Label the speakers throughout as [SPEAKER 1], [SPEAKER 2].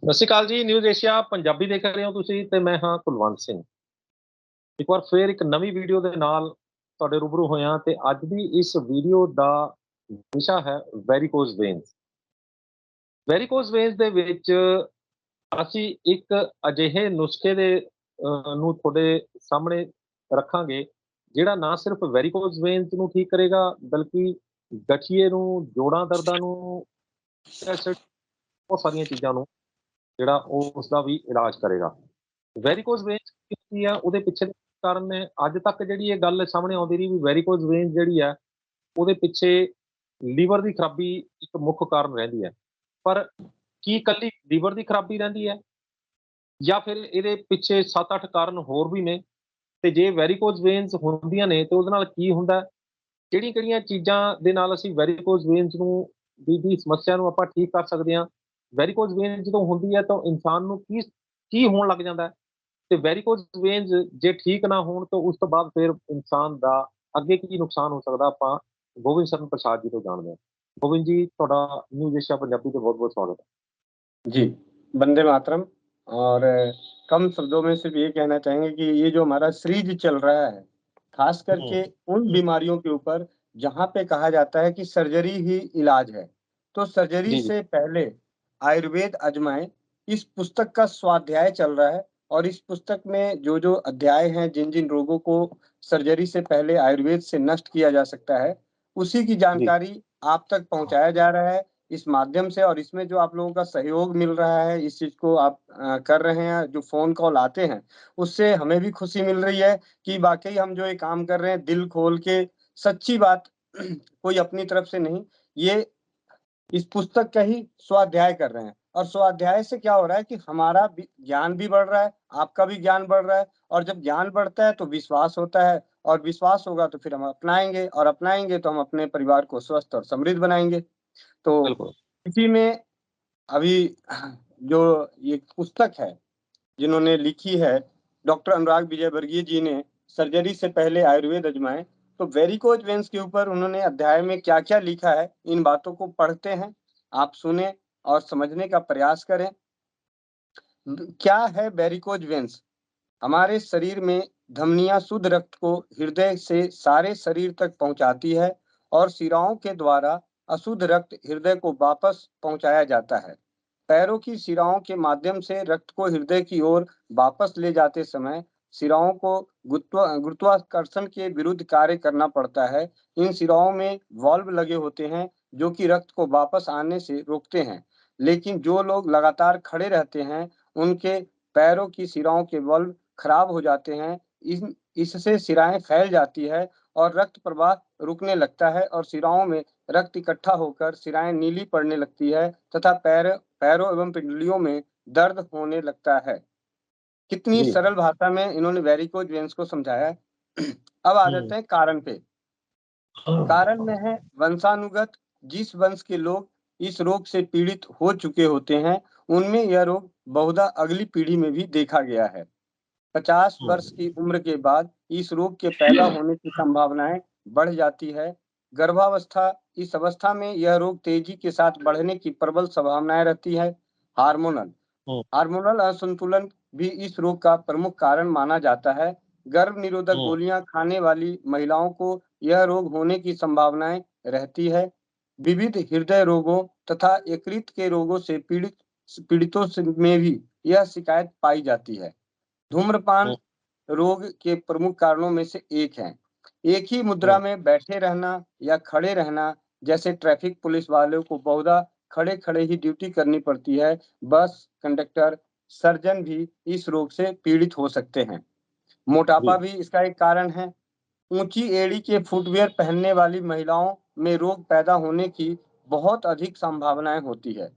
[SPEAKER 1] ਸਤਿ ਸ਼੍ਰੀ ਅਕਾਲ ਜੀ। News Asia Punjabi ਦੇਖ ਰਹੇ ਹੋ ਤੁਸੀਂ ਤੇ ਮੈਂ ਹਾਂ ਕੁਲਵੰਤ ਸਿੰਘ। ਇੱਕ ਵਾਰ ਫੇਰ ਇੱਕ ਨਵੀਂ ਵੀਡੀਓ ਦੇ ਨਾਲ ਤੁਹਾਡੇ ਰੂਬਰੂ ਹੋਇਆ ਤੇ ਅੱਜ ਦੀ ਇਸ ਵੀਡੀਓ ਦਾ ਵਿਸ਼ਾ ਹੈ ਵੈਰੀਕੋਜ਼ ਵੇਨਸ। ਵੈਰੀਕੋਜ਼ ਵੇਨਸ ਦੇ ਵਿੱਚ ਅਸੀਂ ਇੱਕ ਅਜਿਹੇ ਨੁਸਖੇ ਦੇ ਨੂੰ ਤੁਹਾਡੇ ਸਾਹਮਣੇ ਰੱਖਾਂਗੇ ਜਿਹੜਾ ਨਾ ਸਿਰਫ ਵੈਰੀਕੋਜ਼ ਵੇਨਸ ਨੂੰ ਠੀਕ ਕਰੇਗਾ ਬਲਕਿ ਗਠੀਏ ਨੂੰ, ਜੋੜਾਂ ਦਰਦਾਂ ਨੂੰ, ਬਹੁਤ ਸਾਰੀਆਂ ਚੀਜ਼ਾਂ ਨੂੰ ਜਿਹੜਾ ਉਹ ਉਸਦਾ ਵੀ ਇਲਾਜ ਕਰੇਗਾ। ਵੈਰੀਕੋਜ਼ ਵੇਨਸ ਕੀ ਆ, ਉਹਦੇ ਪਿੱਛੇ ਦੇ ਕਾਰਨ ਨੇ ਅੱਜ ਤੱਕ ਜਿਹੜੀ ਇਹ ਗੱਲ ਸਾਹਮਣੇ ਆਉਂਦੀ ਰਹੀ ਵੀ ਵੈਰੀਕੋਜ਼ ਵੇਨਸ ਜਿਹੜੀ ਆ ਉਹਦੇ ਪਿੱਛੇ ਲੀਵਰ ਦੀ ਖਰਾਬੀ ਇੱਕ ਮੁੱਖ ਕਾਰਨ ਰਹਿੰਦੀ ਹੈ। ਪਰ ਕੀ ਇਕੱਲੀ ਲੀਵਰ ਦੀ ਖਰਾਬੀ ਰਹਿੰਦੀ ਹੈ ਜਾਂ ਫਿਰ ਇਹਦੇ ਪਿੱਛੇ 7-8 ਕਾਰਨ ਹੋਰ ਵੀ ਨੇ? ਤੇ ਜੇ ਵੈਰੀਕੋਜ਼ ਵੇਨਸ ਹੁੰਦੀਆਂ ਨੇ ਤੇ ਉਹਦੇ ਨਾਲ ਕੀ ਹੁੰਦਾ, ਕਿਹੜੀਆਂ ਕਿਹੜੀਆਂ ਚੀਜ਼ਾਂ ਦੇ ਨਾਲ ਅਸੀਂ ਵੈਰੀਕੋਜ਼ ਵੇਨਸ ਨੂੰ ਦੀ ਸਮੱਸਿਆ ਨੂੰ ਆਪਾਂ ਠੀਕ ਕਰ ਸਕਦੇ ਹਾਂ? ਵੈਰੀਕੋਜ਼ ਵੇਨਸ ਜਦੋਂ ਹੁੰਦੀ ਹੈ ਤਾਂ ਇਨਸਾਨ ਨੂੰ ਕੀ ਕੀ ਹੋਣ ਲੱਗ ਜਾਂਦਾ ਹੈ? ਤੇ ਵੈਰੀਕੋਜ਼ ਵੇਨਸ ਜੇ ਠੀਕ ਨਾ ਹੋਣ ਤਾਂ ਉਸ ਤੋਂ ਬਾਅਦ ਫਿਰ ਇਨਸਾਨ ਦਾ ਅੱਗੇ ਕੀ ਨੁਕਸਾਨ ਹੋ ਸਕਦਾ, ਆਪਾਂ ਗੋਬਿੰਦ ਸ਼ਰਨ ਪ੍ਰਸਾਦ ਜੀ ਤੋਂ ਜਾਣਦੇ ਹਾਂ। गोविंद जी, थोड़ा न्यूज़ एशिया पंजाबी पे बहुत बहुत स्वागत है
[SPEAKER 2] जी। वंदे मातरम। और कम शब्दों में सिर्फ ये कहना चाहेंगे कि ये जो हमारा सीरीज चल रहा है, खास करके उन बीमारियों के ऊपर जहाँ पे कहा जाता है कि सर्जरी ही इलाज है, तो सर्जरी
[SPEAKER 1] जी जी
[SPEAKER 2] से पहले आयुर्वेद आजमाएं, इस पुस्तक का स्वाध्याय चल रहा है। और इस पुस्तक में जो जो अध्याय हैं, जिन जिन रोगों को सर्जरी से पहले आयुर्वेद से नष्ट किया जा सकता है, उसी की
[SPEAKER 1] जी
[SPEAKER 2] जानकारी आप तक पहुंचाया जा रहा है इस माध्यम से। और इसमें जो आप लोगों का सहयोग मिल रहा है, इस चीज को आप कर रहे हैं, जो फोन कॉल आते हैं, उससे हमें भी खुशी मिल रही है कि वाकई हम जो ये काम कर रहे हैं दिल खोल के, सच्ची बात कोई अपनी तरफ से नहीं, ये इस पुस्तक का ही स्वाध्याय कर रहे हैं। और स्वाध्याय से क्या हो रहा है कि हमारा ज्ञान भी बढ़ रहा है, आपका भी ज्ञान बढ़ रहा है। और जब ज्ञान बढ़ता है तो विश्वास होता है, और विश्वास होगा तो फिर हम अपनाएंगे, और अपनाएंगे तो हम अपने परिवार को स्वस्थ और समृद्ध बनाएंगे। तो
[SPEAKER 1] बिल्कुल
[SPEAKER 2] इसी में अभी जो ये पुस्तक है जिन्होंने लिखी है, डॉक्टर अनुराग विजयवर्गीय जी ने, सर्जरी से पहले आयुर्वेद आजमाएं, तो वेरिकोज वेन्स के ऊपर उन्होंने अध्याय में क्या क्या लिखा है, इन बातों को पढ़ते हैं, आप सुने और समझने का प्रयास करें। क्या है वेरिकोज वेन्स? हमारे शरीर में धमनियां शुद्ध रक्त को हृदय से सारे शरीर तक पहुंचाती है, और शिराओं के द्वारा अशुद्ध रक्त हृदय को वापस पहुंचाया जाता है। पैरों की शिराओं के माध्यम से रक्त को हृदय की ओर वापस ले जाते समय शिराओं को गुरुत्वाकर्षण के विरुद्ध कार्य करना पड़ता है। इन शिराओं में वाल्व लगे होते हैं जो कि रक्त को वापस आने से रोकते हैं। लेकिन जो लोग लगातार खड़े रहते हैं, उनके पैरों की शिराओं के वाल्व खराब हो जाते हैं। इससे शिराएं फैल जाती है और रक्त प्रवाह रुकने लगता है, और शिराओं में रक्त इकट्ठा होकर शिराएं नीली पड़ने लगती है तथा पैरों एवं पिंडलियों में दर्द होने लगता है। कितनी
[SPEAKER 1] जी
[SPEAKER 2] सरल भाषा में इन्होंने वेरिकोज वेन्स को समझाया है। अब आ जाते हैं कारण पे। कारण में है वंशानुगत। जिस वंश के लोग इस रोग से पीड़ित हो चुके होते हैं, उनमें यह रोग बहुधा अगली पीढ़ी में भी देखा गया है। 50 वर्ष की उम्र के बाद इस रोग के पैदा होने की संभावनाएं बढ़ जाती है। गर्भावस्था, इस अवस्था में यह रोग तेजी के साथ बढ़ने की प्रबल संभावनाएं रहती है। हार्मोनल असंतुलन भी इस रोग का प्रमुख कारण माना जाता है। गर्भ निरोधक गोलियां खाने वाली महिलाओं को यह रोग होने की संभावनाएं रहती है। विविध हृदय रोगों तथा यकृत के रोगों से पीड़ितों में भी यह शिकायत पाई जाती है। धूम्रपान रोग के प्रमुख कारणों में से एक है। एक ही मुद्रा में बैठे रहना या खड़े रहना, जैसे ट्रैफिक पुलिस वालों को बहुधा खड़े खड़े ही ड्यूटी करनी पड़ती है, बस कंडक्टर, सर्जन भी इस रोग से पीड़ित हो सकते हैं। मोटापा भी इसका एक कारण है। ऊंची एड़ी के फुटवियर पहनने वाली महिलाओं में रोग पैदा होने की बहुत अधिक संभावनाएं होती है।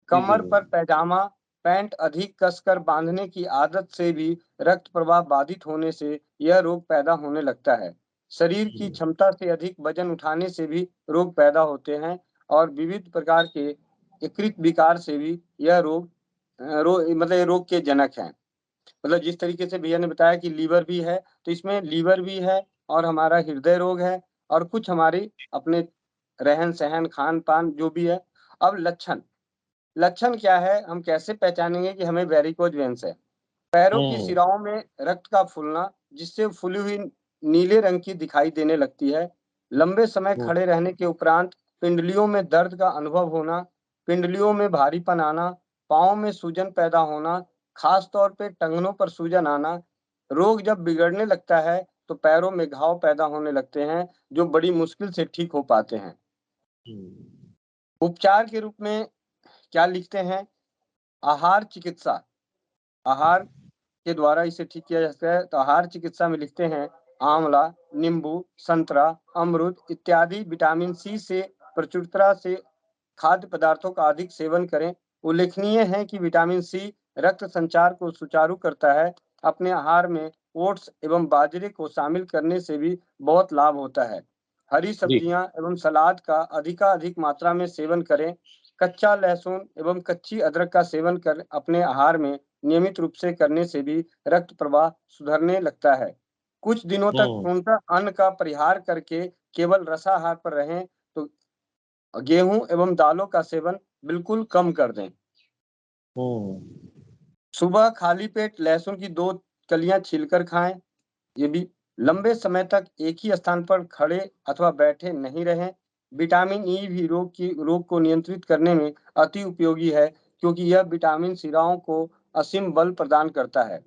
[SPEAKER 2] कमर पर पैजामा पैंट अधिक कसकर बांधने की आदत से भी रक्त प्रवाह बाधित होने से यह रोग पैदा होने लगता है। शरीर की क्षमता से अधिक वजन उठाने से भी रोग पैदा होते हैं, और विविध प्रकार के यकृत विकार से भी यह रोग के जनक हैं। मतलब जिस तरीके से भैया ने बताया कि लीवर भी है, तो इसमें लीवर भी है और हमारा हृदय रोग है, और कुछ हमारी अपने रहन सहन खान पान जो भी है। अब लक्षण, लक्षण क्या है, हम कैसे पहचानेंगे कि हमें वेरिकोज वेन्स है? पैरों की सिराओं में रक्त का फूलना, जिससे फूली हुई नीले रंग की दिखाई देने लगती है। लंबे समय खड़े रहने के उपरांत पिंडलियों में दर्द का अनुभव होना, पिंडलियों में भारीपन आना, पाँव में सूजन पैदा होना, खास तौर पे टंगनों पर सूजन आना। रोग जब बिगड़ने लगता है तो पैरों में घाव पैदा होने लगते हैं, जो बड़ी मुश्किल से ठीक हो पाते हैं। उपचार के रूप में क्या लिखते हैं? आहार चिकित्सा, आहार के द्वारा इसे ठीक किया जा सकता है। तो आहार चिकित्सा में लिखते हैं, आंवला, नींबू, संतरा, अमरूद इत्यादि विटामिन सी से प्रचुरता से खाद्य पदार्थों का अधिक सेवन करें। उल्लेखनीय है कि विटामिन सी रक्त संचार को सुचारू करता है। अपने आहार में ओट्स एवं बाजरे को शामिल करने से भी बहुत लाभ होता है। हरी सब्जियां एवं सलाद का अधिकाधिक मात्रा में सेवन करें। कच्चा लहसुन एवं कच्ची अदरक का सेवन कर अपने आहार में नियमित रूप से करने से भी रक्त प्रवाह सुधरने लगता है। कुछ दिनों तक पूर्णतः अन्न का परिहार करके केवल रसाहार पर रहें तो गेहूं एवं दालों का सेवन बिल्कुल कम कर दें। सुबह खाली पेट लहसुन की 2 कलियां छीलकर खाएं। ये भी लंबे समय तक एक ही स्थान पर खड़े अथवा बैठे नहीं रहें। विटामिन ई भी रोग को नियंत्रित करने में अति उपयोगी है, क्योंकि यह विटामिन सिराओं को असीम बल प्रदान करता है।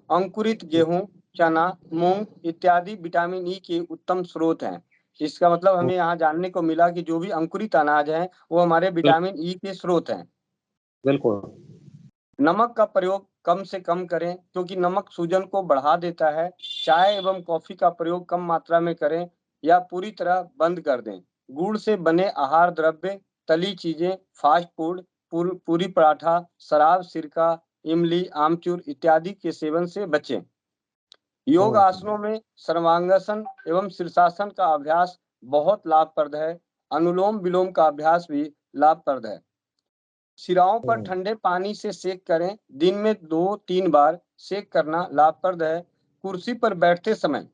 [SPEAKER 2] अंकुरित गेहूं, चना, मूंग इत्यादि विटामिन ई के उत्तम स्रोत हैं। इसका मतलब हमें यहाँ जानने को मिला कि जो भी अंकुरित अनाज हैं, वो हमारे विटामिन ई के स्रोत हैं।
[SPEAKER 1] बिल्कुल।
[SPEAKER 2] नमक का प्रयोग कम से कम करें, क्योंकि नमक सूजन को बढ़ा देता है। चाय एवं कॉफी का प्रयोग कम मात्रा में करें या पूरी तरह बंद कर दें। गुड़ से बने आहार द्रव्य, तली चीजें, फास्ट फूड, पूरी पराठा, शराब, सिरका, इमली, आमचूर इत्यादि के सेवन से बचें। योग आसनों में सर्वांगासन एवं शीर्षासन का अभ्यास बहुत लाभप्रद है। अनुलोम विलोम का अभ्यास भी लाभप्रद है। सिराओं पर ठंडे पानी से सेक करें। दिन में 2-3 बार सेक करना लाभप्रद है। कुर्सी पर बैठते समय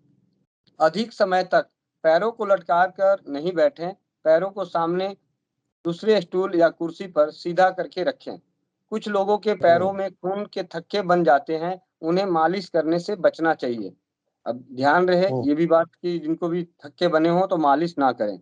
[SPEAKER 2] अधिक समय तक पैरों को लटका कर नहीं बैठें। पैरों को सामने दूसरे स्टूल या कुर्सी पर सीधा करके रखें। कुछ लोगों के पैरों में खून के थक्के बन जाते हैं, उन्हें मालिश करने से बचना चाहिए। अब ध्यान रहे ये भी बात कि जिनको भी थक्के बने हों तो मालिश ना करें।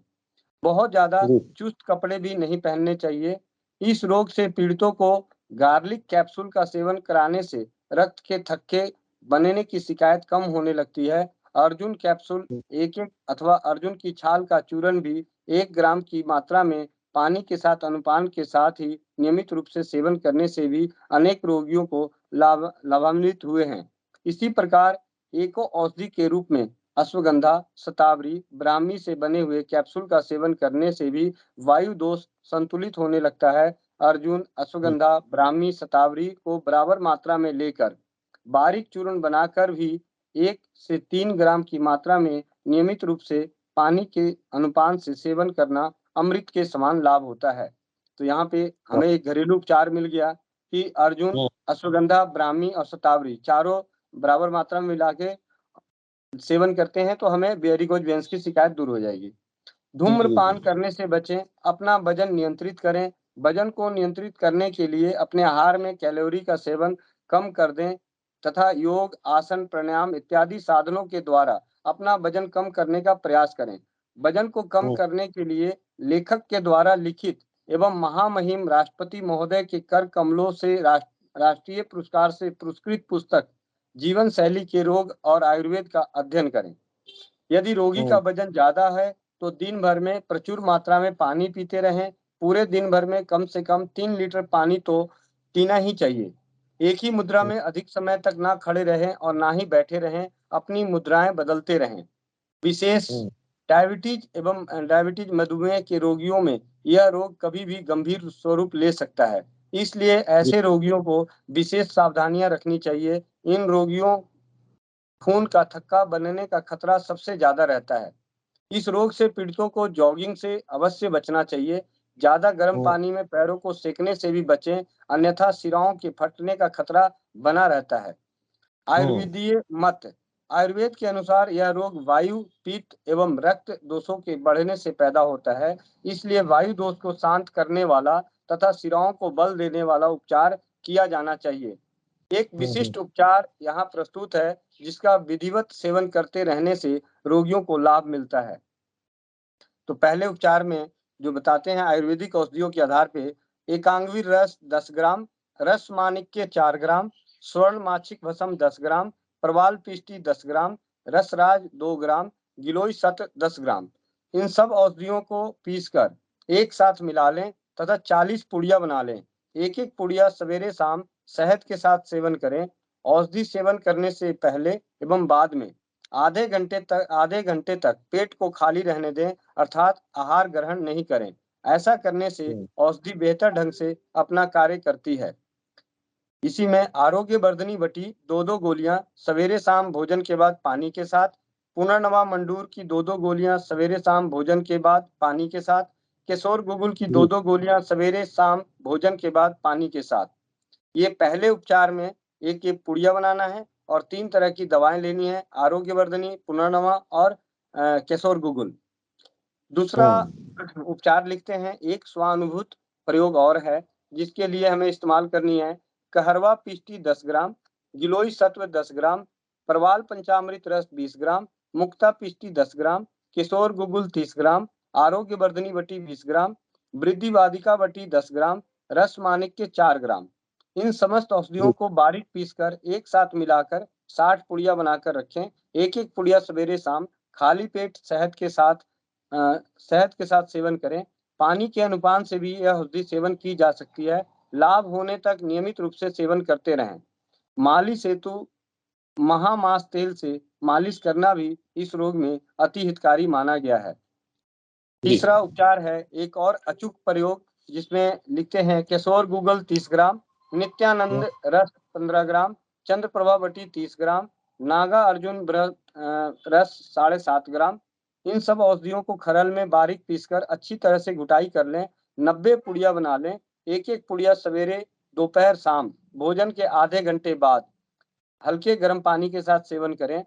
[SPEAKER 2] बहुत ज़्यादा चुस्त कपड़े भी नहीं पहनने चाहिए। इस रोग से पीड़ितों को गार्लिक कैप्सूल का सेवन कराने से रक्त के थक्के बनने की शिकायत कम होने लगती है। अर्जुन कैप्सूल 1-1 अथवा अर्जुन की छाल का चूर्ण भी 1 ग्राम की मात्रा में पानी के साथ अनुपान के साथ ही नियमित रूप से सेवन करने से भी अनेक रोगियों को लाभान्वित हुए हैं। इसी प्रकार एको औषधि के रूप में अश्वगंधा, शतावरी, ब्राह्मी से बने हुए कैप्सूल का सेवन करने से भी वायु दोष संतुलित होने लगता है। अर्जुन, अश्वगंधा, ब्राह्मी, शतावरी को बराबर मात्रा में लेकर बारीक चूर्ण बनाकर भी 1 से 3 ग्राम की मात्रा में नियमित रूप से पानी के अनुपान से सेवन करना अमृत के समान लाभ होता है। तो यहाँ पे हमें एक घरेलू उपचार मिल गया कि अर्जुन, अश्वगंधा, ब्राह्मी और शतावरी चारों बराबर मात्रा में मिला के सेवन करते हैं तो हमें वेरिकोज वेन्स की शिकायत दूर हो जाएगी। धूम्रपान करने से बचें, अपना वजन नियंत्रित करें। वजन को नियंत्रित करने के लिए अपने आहार में कैलोरी का सेवन कम कर दें तथा योग, आसन, प्राणायाम इत्यादि साधनों के द्वारा अपना वजन कम करने का प्रयास करें। वजन को कम करने के लिए लेखक के द्वारा लिखित एवं महामहिम राष्ट्रपति महोदय के कर कमलों से राष्ट्रीय पुरस्कार से पुरस्कृत पुस्तक जीवन शैली के रोग और आयुर्वेद का अध्ययन करें। यदि रोगी का वजन ज्यादा है तो दिन भर में प्रचुर मात्रा में पानी पीते रहें। पूरे दिन भर में कम से कम 3 लीटर पानी तो पीना ही चाहिए। एक ही मुद्रा में अधिक समय तक ना खड़े रहें और ना ही बैठे रहें। अपनी मुद्राएं बदलते रहें। विशेष डायबिटीज मधुमेह के रोगियों में यह रोग कभी भी गंभीर स्वरूप ले सकता है। इसलिए ऐसे रोगियों को विशेष सावधानियां रखनी चाहिए। इन रोगियों खून का थक्का बनने का खतरा सबसे ज्यादा रहता है। इस रोग से पीड़ितों को जॉगिंग से अवश्य बचना चाहिए। ज्यादा गर्म पानी में पैरों को सेकने से भी बचें, अन्यथा सिराओं के फटने का खतरा बना रहता है। आयुर्वेदीय मत, आयुर्वेद के अनुसार यह रोग वायु, पित्त एवं रक्त दोषों के बढ़ने से पैदा होता है। इसलिए वायु दोष को शांत करने वाला तथा शिराओं को बल देने वाला उपचार किया जाना चाहिए। एक विशिष्ट उपचार यहाँ प्रस्तुत है, जिसका विधिवत सेवन करते रहने से रोगियों को लाभ मिलता है। तो पहले उपचार में जो बताते हैं आयुर्वेदिक औषधियों के आधार पे, एकांगवीर रस 10 ग्राम, रस माणिक्य 4 ग्राम, स्वर्ण माछिक भस्म 10 ग्राम, प्रवाल पिष्टी 10 ग्राम, रसराज 2 ग्राम, गिलोय सत्र 10 ग्राम। इन सब औषधियों को पीसकर एक साथ मिला लें तथा 40 पुड़िया बना लें। एक एक पुड़िया सवेरे शाम शहद के साथ सेवन करें। औषधि सेवन करने से पहले एवं बाद में आधे घंटे तक पेट को खाली रहने दें, अर्थात आहार ग्रहण नहीं करें। ऐसा करने से औषधि बेहतर ढंग से अपना कार्य करती है। इसी में आरोग्य वर्धनी बटी 2-2 गोलियां सवेरे शाम भोजन के बाद पानी के साथ, पुनर्नवा मंडूर की 2-2 गोलियां सवेरे शाम भोजन के बाद पानी के साथ, केशोर गुगुल की 2-2 गोलियां सवेरे शाम भोजन के बाद पानी के साथ। ये पहले उपचार में एक एक पुड़िया बनाना है और 3 तरह की दवाएं लेनी है, आरोग्य वर्धनी, पुनर्नवा और केशोर गुगुल। दूसरा उपचार लिखते हैं, एक स्वानुभूत प्रयोग और है, जिसके लिए हमें इस्तेमाल करनी है कहरवा पिष्टी 10 ग्राम, गिलोय सत्व 10 ग्राम, प्रवाल पंचामृत रस 20 ग्राम, मुक्ता पिष्टी 10 ग्राम, किशोर गुगुल 30 ग्राम, आरोग्य वर्धनी बटी 20 ग्राम, वृद्धि वादिका बटी 10 ग्राम, रस माणिक्य 4 ग्राम। इन समस्त औषधियों को बारीक पीसकर एक साथ मिलाकर 60 पुड़िया बनाकर रखें। एक एक पुड़िया सवेरे शाम खाली पेट शहद के साथ सेवन करें। पानी के अनुपान से भी यह औषधि सेवन की जा सकती है। लाभ होने तक नियमित रूप से सेवन करते रहें। मालिश हेतु महामास तेल से मालिश करना भी इस रोग में अति हितकारी माना गया है। तीसरा उपचार है एक और अचूक प्रयोग, जिसमें लिखते हैं केशोर गुगल 30 ग्राम, नित्यानंद रस 15 ग्राम, चंद्रप्रभा बटी 30 ग्राम, नागा अर्जुन रस 7.5 ग्राम। इन सब औषधियों को खरल में बारीक पीसकर अच्छी तरह से घुटाई कर लें। 90 पुड़िया बना लें। एक एक पुड़िया सवेरे, दोपहर, शाम भोजन के आधे घंटे बाद हल्के गर्म पानी के साथ सेवन करें।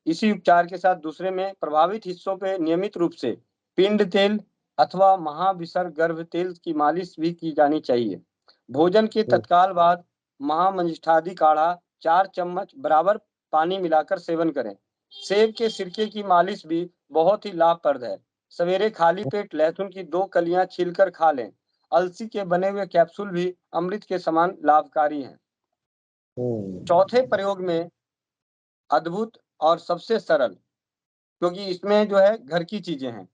[SPEAKER 2] इसी उपचार के साथ दूसरे में प्रभावित हिस्सों पे नियमित रूप से पिंड तेल अथवा महाविसर्ग गर्भ तेल की मालिश भी की जानी चाहिए। भोजन के तत्काल बाद महामंजिष्ठादि काढ़ा 4 चम्मच बराबर पानी मिलाकर सेवन करें। सेब के सिरके की मालिश भी बहुत ही लाभप्रद है। सवेरे खाली पेट लहसुन की 2 कलियां छीलकर खा लें। अलसी के बने हुए कैप्सूल भी अमृत के समान लाभकारी हैं। चौथे प्रयोग में अद्भुत और सबसे सरल, क्योंकि इसमें जो है घर की चीजें हैं,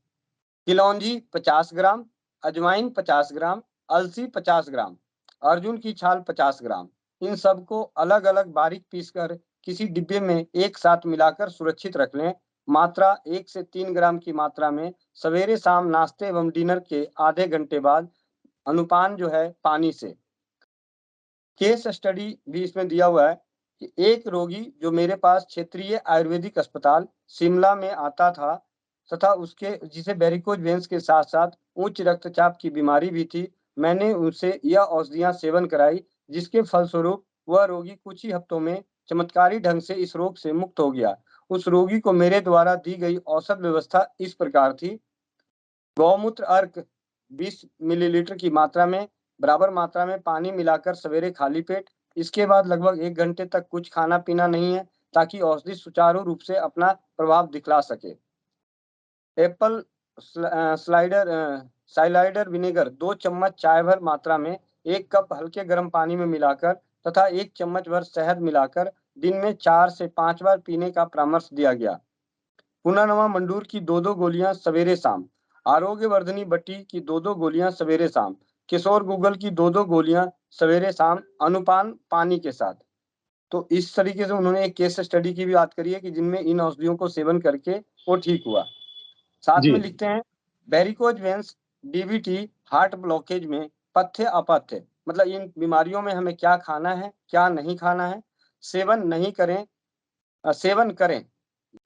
[SPEAKER 2] किलौंजी 50 ग्राम, अजवाइन 50 ग्राम, अलसी 50 ग्राम, अर्जुन की छाल 50 ग्राम। इन सबको अलग अलग बारीक पीसकर किसी डिब्बे में एक साथ मिलाकर सुरक्षित रख लें। मात्रा 1 से 3 ग्राम की मात्रा में सवेरे शाम नाश्ते एवं डिनर के आधे घंटे बाद, अनुपान जो है पानी से। केस स्टडी भी इसमें दिया हुआ है कि एक रोगी जो मेरे पास क्षेत्रीय आयुर्वेदिक अस्पताल शिमला में आता था तथा उसके जिसे वेरिकोज वेन्स के साथ साथ उच्च रक्तचाप की बीमारी भी थी, मैंने उनसे यह औषधियां सेवन कराई, जिसके फलस्वरूप वह रोगी कुछ ही हफ्तों में चमत्कारी ढंग से इस रोग से मुक्त हो गया। उस रोगी को मेरे द्वारा दी गई औषध व्यवस्था इस प्रकार थी: गौमूत्र अर्क 20 मिलीलीटर की मात्रा में बराबर मात्रा में पानी मिलाकर सवेरे खाली पेट। इसके बाद लगभग 1 घंटे तक कुछ खाना पीना नहीं है, ताकि औषधि सुचारू रूप से अपना प्रभाव दिखला सके। एप्पल साइलाइडर विनेगर 2 चम्मच चाय भर मात्रा में 1 कप हल्के गर्म पानी में मिलाकर तथा 1 चम्मच भर शहद मिलाकर दिन में 4 से 5 बार पीने का परामर्श दिया गया। पुनर्नवा मंडूर की 2-2 गोलियां सवेरे शाम, आरोग्य वर्धनी बटी की 2-2 गोलियां सवेरे शाम, किशोर गुगल की 2-2 गोलियां सवेरे शाम, अनुपान पानी के साथ। तो इस तरीके से उन्होंने एक केस स्टडी की भी बात करी है कि जिनमें इन औषधियों को सेवन करके वो ठीक हुआ। साथ में लिखते हैं varicose veins, DVT, heart blockage में पथ्य अपथ्य, मतलब इन बीमारियों में हमें क्या खाना है, क्या नहीं खाना है, सेवन नहीं करें, सेवन करें,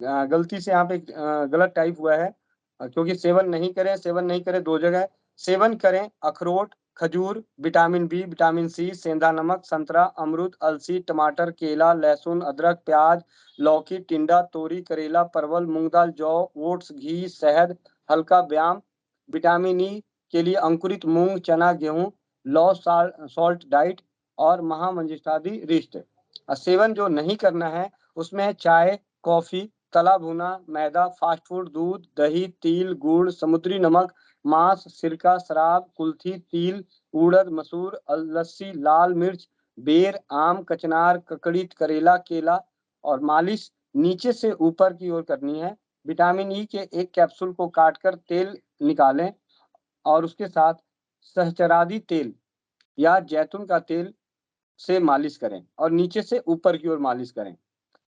[SPEAKER 2] गलती से यहाँ पे गलत टाइप हुआ है, क्योंकि सेवन नहीं करें 2 जगह। सेवन करें अखरोट, खजूर, विटामिन बी, विटामिन सी, सेंधा नमक, संतरा, अमरूद, अलसी, टमाटर, केला, लहसुन, अदरक, प्याज, लौकी, टिंडा, तोरी, करेला, परवल, मूंग दाल, जौ, ओट्स, घी, शहद, हल्का व्यायाम, विटामिन ई के लिए अंकुरित मूंग, चना, गेहूं, लो सॉल्ट डाइट और महामंजिष्ठादि रिष्ट। सेवन जो नहीं करना है उसमें है चाय, कॉफी, तला भुना, मैदा, फास्ट फूड, दूध, दही, तिल, गुड़, समुद्री नमक, मांस, सिरका, शराब, कुल्थी, तिल, उड़द, मसूर, लस्सी, लाल मिर्च, बेर, आम, कचनार, ककड़ी, करेला, केला और मालिश नीचे से ऊपर की ओर करनी है। विटामिन ई के एक कैप्सूल को काटकर तेल निकालें और उसके साथ सहचरादी तेल या जैतून का तेल से मालिश करें और नीचे से ऊपर की ओर मालिश करें।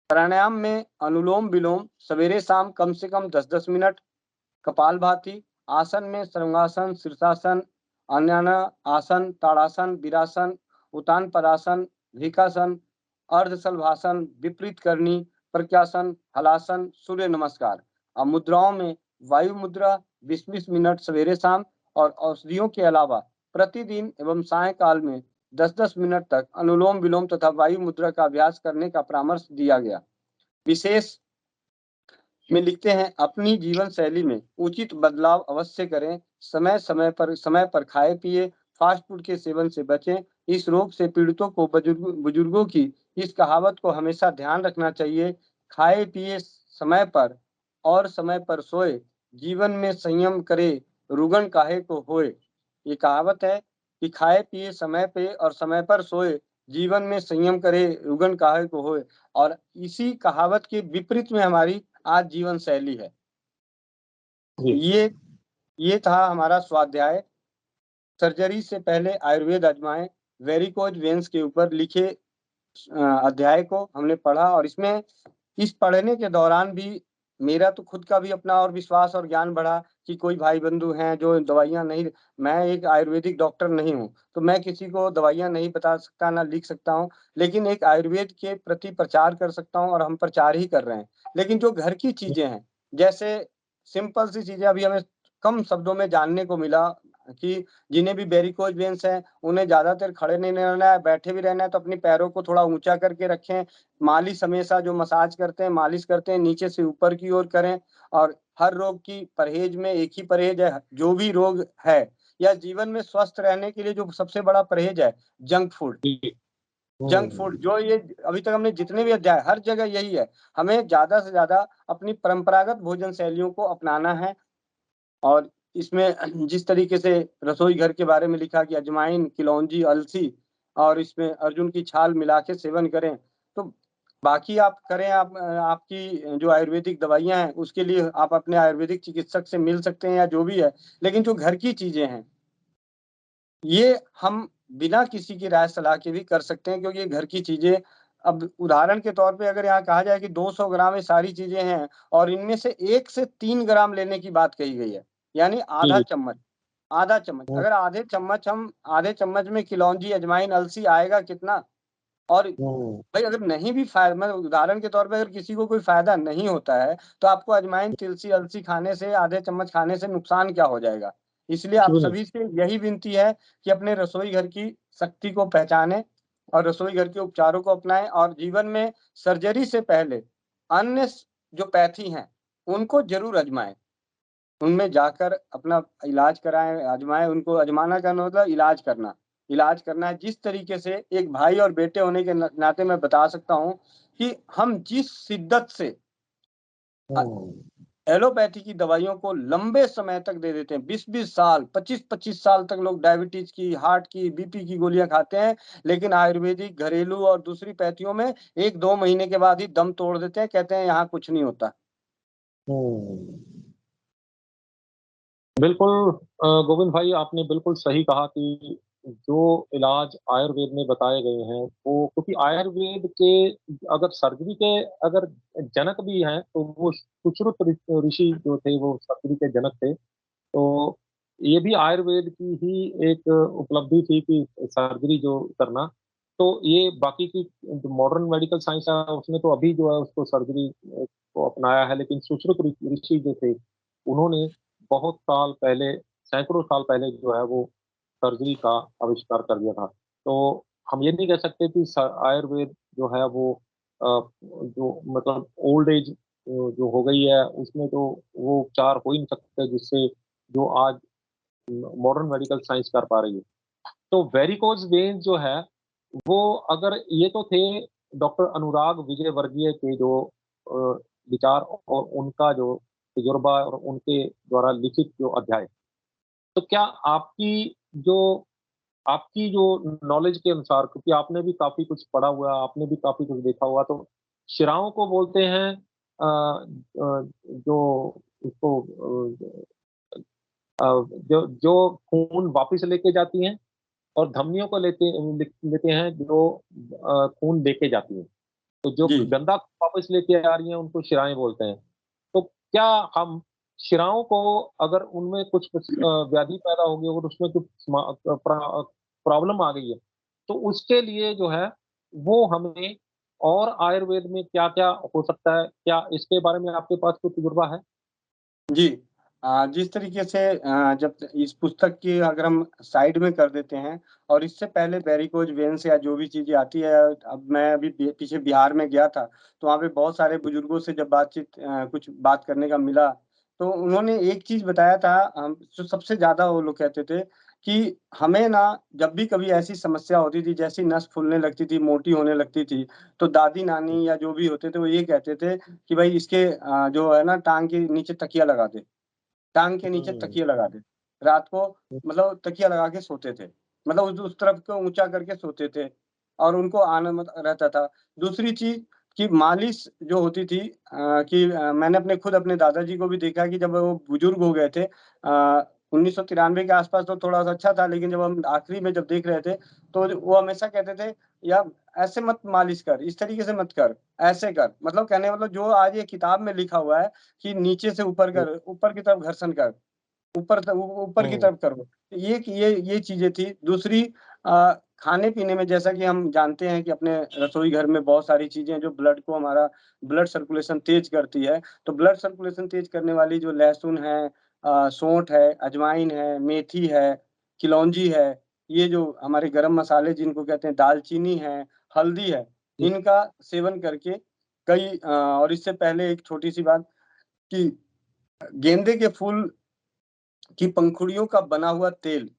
[SPEAKER 2] प्राणायाम में अनुलोम विलोम सवेरे शाम कम से कम 10-10 मिनट, कपालभाति, आसन में सर्वांगासन, शीर्षासन, अन्यान आसन, ताड़ासन, वीरासन, उत्तान पदासन, भिकासन, अर्धशलभासन, विपरीत करनी, प्रत्यासन, हलासन, सूर्य नमस्कार। अब मुद्राओं में वायु मुद्रा 20-20 मिनट सवेरे शाम और औषधियों के अलावा प्रतिदिन एवं सायंकाल में 10-10 मिनट तक अनुलोम विलोम तथा वायु मुद्रा का अभ्यास करने का परामर्श दिया गया। विशेष में लिखते हैं, अपनी जीवन शैली में उचित बदलाव अवश्य करें, समय पर खाए पिए, फास्ट फूड के सेवन से बचें। इस रोग से पीड़ितों को बुजुर्गों की इस कहावत को हमेशा ध्यान रखना चाहिए, खाए पिए समय पर और समय पर सोए, जीवन में संयम करे, रुगन काहे को होए। ये कहावत है कि खाए पिए समय पे और समय पर सोए, जीवन में संयम करे, रुगन काहे को होए। और इसी कहावत के विपरीत में हमारी आज जीवन शैली है। ये था हमारा स्वाध्याय। सर्जरी से पहले आयुर्वेद आजमाएं, वेरिकोज वेन्स के ऊपर लिखे अध्याय को हमने पढ़ा और इसमें इस पढ़ने के दौरान भी मेरा तो खुद का भी अपना और विश्वास और ज्ञान बढ़ा कि कोई भाई बंधु हैं जो दवाइयां नहीं, मैं एक आयुर्वेदिक डॉक्टर नहीं हूं तो मैं किसी को दवाइयां नहीं बता सकता ना लिख सकता हूं, लेकिन एक आयुर्वेद के प्रति प्रचार कर सकता हूं और हम प्रचार ही कर रहे हैं। लेकिन जो घर की चीजें हैं, जैसे सिंपल सी चीजें अभी हमें कम शब्दों में जानने को मिला कि जिन्हें भी वेरिकोज वेन्स हैं उन्हें ज्यादातर खड़े नहीं रहना है, बैठे भी रहना है तो अपने पैरों को थोड़ा ऊंचा करके रखें। मालिश हमेशा जो मसाज करते हैं, मालिश करते हैं, नीचे से ऊपर की ओर करें। और हर रोग की परहेज में एक ही परहेज है, जो भी रोग है या जीवन में स्वस्थ रहने के लिए जो सबसे बड़ा परहेज है, जंक फूड। जंक फूड जो ये अभी तक हमने जितने भी अध्याय, हर जगह यही है, हमें ज्यादा से ज्यादा अपनी परंपरागत भोजन शैलियों को अपनाना है। और इसमें जिस तरीके से रसोई घर के बारे में लिखा कि अजवाइन, किलौंजी, अलसी और इसमें अर्जुन की छाल मिला के सेवन करें, तो बाकी आप करें, आप आपकी जो आयुर्वेदिक दवाइयां हैं उसके लिए आप अपने आयुर्वेदिक चिकित्सक से मिल सकते हैं या जो भी है, लेकिन जो घर की चीजें हैं ये हम बिना किसी की राय सलाह के भी कर सकते हैं, क्योंकि ये घर की चीजें। अब उदाहरण के तौर पे अगर यहाँ कहा जाए कि 200 ग्राम ये सारी चीजें हैं और इनमें से 1 से 3 ग्राम लेने की बात कही गई है, यानी आधा चम्मच। अगर आधे चम्मच में किलौंजी, अजवाइन, अलसी आएगा कितना। और भाई अगर नहीं भी फायदा, मतलब उदाहरण के तौर पे अगर किसी को कोई फायदा नहीं होता है तो आपको अजवाइन, तिलसी, अलसी खाने से, आधे चम्मच खाने से नुकसान क्या हो जाएगा। इसलिए आप सभी से यही विनती है कि अपने रसोई घर की शक्ति को पहचानें और रसोई घर के उपचारों को अपनाएं और जीवन में सर्जरी से पहले अन्य जो पैथी हैं उनको जरूर आजमाएं, उनमें जाकर अपना इलाज कराएं, आजमाएं। उनको आजमाना का मतलब इलाज करना है। जिस तरीके से एक भाई और बेटे होने के नाते मैं बता सकता हूं कि हम जिस शिद्दत से एलोपैथी की दवाइयों को लंबे समय तक दे देते हैं, 20-20 साल, 25-25 साल तक लोग डायबिटीज की, हार्ट की, बीपी की गोलियां खाते हैं, लेकिन आयुर्वेदिक, घरेलू और दूसरी पैथियों में 1-2 महीने के बाद ही दम तोड़ देते हैं, कहते हैं यहाँ कुछ नहीं होता।
[SPEAKER 1] बिल्कुल गोविंद भाई, आपने बिल्कुल सही कहा कि जो इलाज आयुर्वेद में बताए गए हैं वो, क्योंकि आयुर्वेद के अगर सर्जरी के अगर जनक भी हैं तो वो सुश्रुत ऋषि जो थे वो सर्जरी के जनक थे। तो ये भी आयुर्वेद की ही एक उपलब्धि थी कि सर्जरी जो करना। तो ये बाकी की जो मॉडर्न मेडिकल साइंस है उसने तो अभी जो है उसको सर्जरी को अपनाया है, लेकिन सुश्रुत ऋषि जो थे उन्होंने बहुत साल पहले, सैकड़ों साल पहले जो है वो सर्जरी का आविष्कार कर दिया था। तो हम ये नहीं कह सकते कि आयुर्वेद जो है वो जो मतलब ओल्ड एज जो हो गई है उसमें तो वो उपचार हो ही नहीं सकते जिससे जो आज मॉडर्न मेडिकल साइंस कर पा रही है। तो वेरिकोज वेन्स जो है वो, अगर ये तो थे डॉक्टर अनुराग विजय वर्गीय के जो अ, विचार और उनका जो तजुर्बा और उनके द्वारा लिखित जो अध्याय। तो क्या जो आपकी जो नॉलेज के अनुसार, क्योंकि आपने भी काफ़ी कुछ पढ़ा हुआ है, आपने भी काफ़ी कुछ देखा हुआ, तो शिराओं को बोलते हैं जो उसको जो जो खून वापस लेके जाती हैं और धमनियों को लेते हैं जो खून लेके जाती हैं। तो जो
[SPEAKER 2] जी
[SPEAKER 1] गंदा खून वापस लेके आ रही हैं उनको शिराएँ बोलते हैं। तो क्या हम शिराओं को, अगर उनमें कुछ व्याधि पैदा हो गई और उसमें कुछ प्रॉब्लम आ गई है, तो उसके लिए जो है वो हमें और आयुर्वेद में क्या-क्या हो सकता है? क्या इसके बारे में आपके पास कोई तजुर्बा है?
[SPEAKER 2] जी। जिस तरीके से जब इस पुस्तक की अगर हम साइड में कर देते हैं और इससे पहले वेरिकोज वेन्स या जो भी चीज़ें आती है, अब मैं अभी पीछे बिहार में गया था, तो वहाँ पे बहुत सारे बुजुर्गों से जब कुछ बात करने का मिला, तो उन्होंने एक चीज़ बताया था, जो सबसे ज़्यादा वो लोग कहते थे कि हमें ना जब भी कभी ऐसी समस्या होती थी, जैसे नस फूलने लगती थी, मोटी होने लगती थी, तो दादी-नानी या जो भी होते थे, वो ये कहते थे कि भई इसके जो है ना टाँग के नीचे तकिया लगा दे। टाँग के नीचे
[SPEAKER 1] हुँ,
[SPEAKER 2] तकिया लगा दे। रात को
[SPEAKER 1] हुँ,
[SPEAKER 2] मतलब तकिया लगा के सोते थे। मतलब उस तरफ को ऊँचा करके सोते थे और उनको आनंद रहता था। दूसरी चीज़ कि मालिश जो होती थी मैंने अपने दादाजी को भी देखा कि जब वो बुजुर्ग हो गए थे 1993 के आस-पास तो थोड़ा-सा अच्छा था, लेकिन जब हम आखिरी में जब देख रहे थे, तो वो हमेशा कहते थे, "या ऐसे मत मालिश कर, इस तरीके से मत कर, ऐसे कर।" मतलब कहने का मतलब जो आज ये किताब में लिखा हुआ है कि नीचे से ऊपर
[SPEAKER 1] हुँ,
[SPEAKER 2] कर, ऊपर की तरफ घर्षण कर, ऊपर की
[SPEAKER 1] हुँ,
[SPEAKER 2] तरफ करो। ये चीज़ें थी। दूसरी खाने-पीने में जैसा कि हम जानते हैं कि अपने रसोई घर में बहुत सारी चीज़ें हैं जो हमारा ब्लड सर्कुलेशन तेज़ करती है। तो ब्लड सर्कुलेशन तेज़ करने वाली जो लहसुन है, सौंठ है, अजवाइन है, मेथी है, चिलौंजी है, ये जो हमारे गरम मसाले जिनको कहते हैं दालचीनी है, हल्दी है,
[SPEAKER 1] जी,
[SPEAKER 2] इनका सेवन करके और इससे पहले एक छोटी-सी बात कि गेंदे के फूल की पंखुड़ियों का बना हुआ तेल,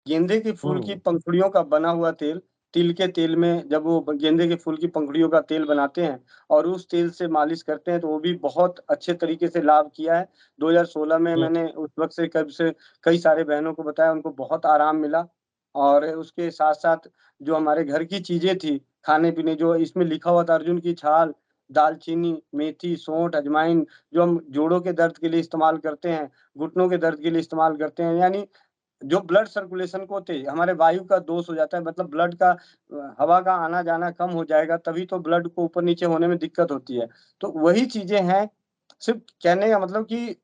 [SPEAKER 2] गेंदे के फूल की
[SPEAKER 1] हुँ,
[SPEAKER 2] पंखुड़ियों का बना हुआ तेल, तिल के तेल में जब वो गेंदे के फूल की पंखुड़ियों का तेल बनाते हैं और उस तेल से मालिश करते हैं, तो वो भी बहुत अच्छे तरीके से लाभ किया है। 2016 में
[SPEAKER 1] हुँ,
[SPEAKER 2] मैंने उस वक़्त से कब से कई सारे बहनों को बताया, उनको बहुत आराम मिला और उसके साथ-साथ जो हमारे घर की चीज़ें थी, खाने-पीने जो इसमें लिखा हुआ था अर्जुन की छाल, दालचीनी, मेथी, सौंठ, अजवाइन जो हम जोड़ों के दर्द के लिए इस्तेमाल करते हैं, घुटनों के दर्द के लिए इस्तेमाल करते हैं, यानी जो ब्लड सर्कुलेशन को हमारे वायु का दोष हो जाता है, मतलब ब्लड का हवा का आना-जाना कम हो जाएगा, तभी तो ब्लड को ऊपर-नीचे होने में दिक्कत होती है। तो वही चीज़ें हैं, सिर्फ़ कहने का मतलब कि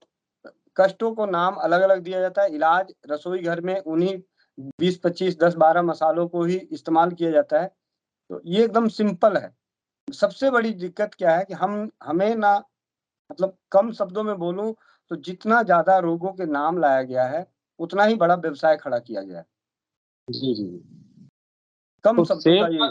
[SPEAKER 2] कष्टों को नाम अलग-अलग दिया जाता है, इलाज रसोई घर में उन्हीं 20-25, 10-12 मसालों को ही इस्तेमाल किया जाता है। तो ये एकदम सिंपल है। सबसे बड़ी दिक्कत क्या है कि हमें ना मतलब कम शब्दों में बोलूँ तो जितना ज़्यादा रोगों के नाम लाया गया है, उतना ही बड़ा व्यवसाय खड़ा किया गया है।
[SPEAKER 1] जी, जी।
[SPEAKER 2] कम
[SPEAKER 1] तो
[SPEAKER 2] शब्दों का ये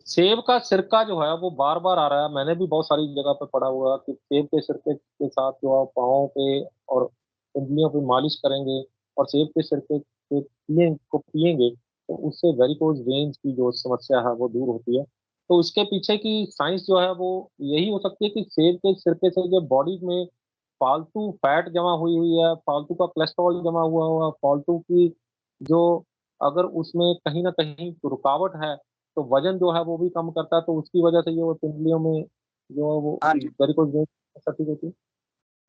[SPEAKER 1] सेब का सिरका जो है वो बार-बार आ रहा है। मैंने भी बहुत सारी जगह पे पढ़ा हुआ है कि सेब के सिरके के साथ जो आप पाँव पे और उँगलियों पे मालिश करेंगे और सेब के सिरके के पिएँगे, तो उससे वेरिकोज़ वेन्स की जो समस्या है वो दूर होती है। तो इसके पीछे की साइंस जो है वो यही हो सकती है कि सेब के सिरके से जो बॉडी में फालतू फैट जमा हुई हुई है, फालतू का कोलेस्ट्रॉल जमा हुआ है, फालतू की जो, अगर उसमें कहीं न कहीं रुकावट है, तो वज़न जो है वो भी कम करता है, तो उसकी वज़ह से ये वो पिंडलियों में जो है वो
[SPEAKER 2] हाँ जी।
[SPEAKER 1] वेरिकोज़ वेन्स समस्या ठीक होती है।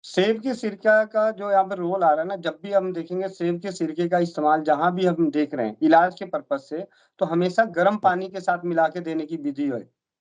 [SPEAKER 2] सेब के सिरका का जो यहाँ पे रोल आ रहा है ना, जब भी हम देखेंगे सेब के सिरके का इस्तेमाल जहाँ भी हम देख रहे हैं, इलाज के पर्पज़ से, तो हमेशा गर्म
[SPEAKER 1] हुँ,
[SPEAKER 2] पानी के साथ मिला के देने की विधि है,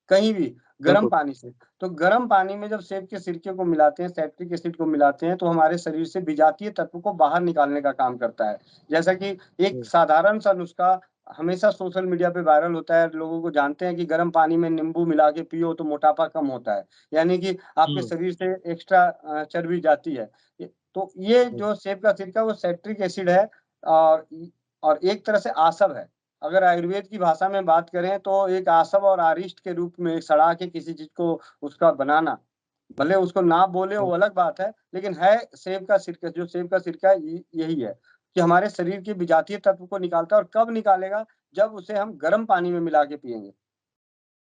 [SPEAKER 2] कहीं भी गर्म
[SPEAKER 1] बिल्कुल।
[SPEAKER 2] पानी से। तो गर्म पानी में जब सेब के सिरके को मिलाते हैं, सैट्रिक एसिड को मिलाते हैं, तो हमारे शरीर से विजातीय तत्व को बाहर निकालने का काम करता है। जैसा कि एक
[SPEAKER 1] हुँ,
[SPEAKER 2] साधारण सा नुस्खा हमेशा सोशल मीडिया पे वायरल होता है, लोगों को जानते हैं कि गर्म पानी में नींबू मिला के पियो तो मोटापा कम होता है। यानी कि आपके
[SPEAKER 1] हुँ,
[SPEAKER 2] शरीर से एक्स्ट्रा चर्बी जाती है। ये तो ये
[SPEAKER 1] हुँ,
[SPEAKER 2] जो सेब का सिरका वो सैट्रिक एसिड है और और एक तरह से आसव है। अगर आयुर्वेद की भाषा में बात करें तो एक आसव और आरिष्ट के रूप में सड़ा के किसी चीज को उसका बनाना, भले उसको ना बोले वो अलग बात है, लेकिन है सेब का सिरका। जो सेब का सिरका यही है कि हमारे शरीर के विजातीय तत्व को निकालता है। और कब निकालेगा? जब उसे हम गर्म पानी में मिला के पिएंगे।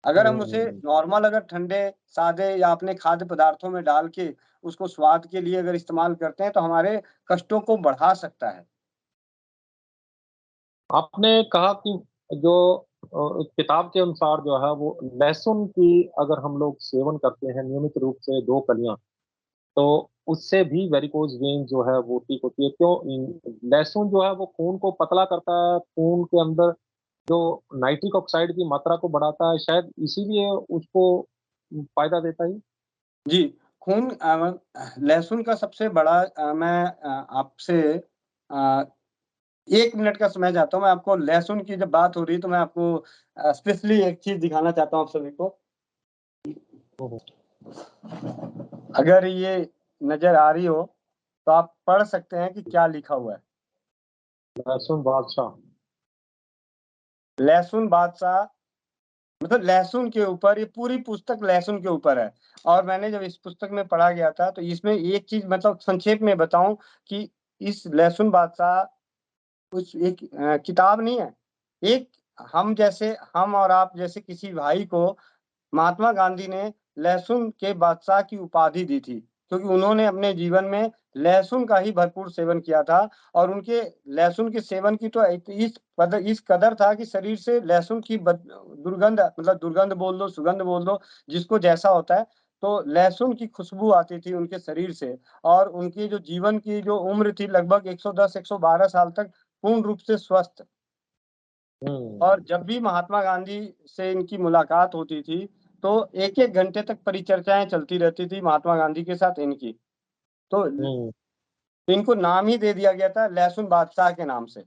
[SPEAKER 2] अगर हम उसे नॉर्मल, अगर ठंडे सादे या अपने खाद्य पदार्थों में डाल के उसको स्वाद के लिए अगर इस्तेमाल करते हैं तो हमारे कष्टों को बढ़ा सकता है।
[SPEAKER 1] आपने कहा कि जो किताब के अनुसार जो है वो लहसुन की अगर हम लोग सेवन करते हैं नियमित रूप से 2 कलियां, तो उससे भी वेरिकोज वेन जो है वो ठीक होती है। क्यों? लहसुन जो है वो खून को पतला करता है, खून के अंदर जो नाइट्रिक ऑक्साइड की मात्रा को बढ़ाता है, शायद इसीलिए उसको फायदा देता है।
[SPEAKER 2] जी, खून लहसुन का सबसे बड़ा मैं आपसे 1 मिनट का समय चाहता हूँ। मैं आपको लहसुन की जब बात हो रही है तो मैं आपको स्पेशली एक चीज़ दिखाना चाहता हूँ आप सभी को।
[SPEAKER 1] हम्म,
[SPEAKER 2] अगर ये नज़र आ रही हो तो आप पढ़ सकते हैं कि क्या लिखा हुआ है।
[SPEAKER 1] लहसुन बादशाह।
[SPEAKER 2] लहसुन बादशाह, मतलब लहसुन के ऊपर, ये पूरी पुस्तक लहसुन के ऊपर है। और मैंने जब इस पुस्तक में पढ़ा गया था तो इसमें एक चीज़, मतलब संक्षेप में बताऊँ कि इस लहसुन बादशाह कुछ एक किताब नहीं है। एक हम और आप जैसे किसी भाई को महात्मा गांधी ने लहसुन के बादशाह की उपाधि दी थी, क्योंकि उन्होंने अपने जीवन में लहसुन का ही भरपूर सेवन किया था। और उनके लहसुन के सेवन की तो इस कदर था कि शरीर से लहसुन की दुर्गंध, मतलब दुर्गंध बोल दो, सुगंध बोल दो, जिसको जैसा होता है, तो लहसुन की खुशबू आती थी उनके शरीर से। और उनकी जो जीवन की जो उम्र थी लगभग 110-112 साल तक, पूर्ण रूप से स्वस्थ। और जब भी महात्मा गांधी से इनकी मुलाकात होती थी तो 1-1 घंटे तक परिचर्चाएं चलती रहती थी महात्मा गांधी के साथ इनकी। तो
[SPEAKER 1] हम्म,
[SPEAKER 2] इनको नाम ही दे दिया गया था लहसुन बादशाह के नाम से।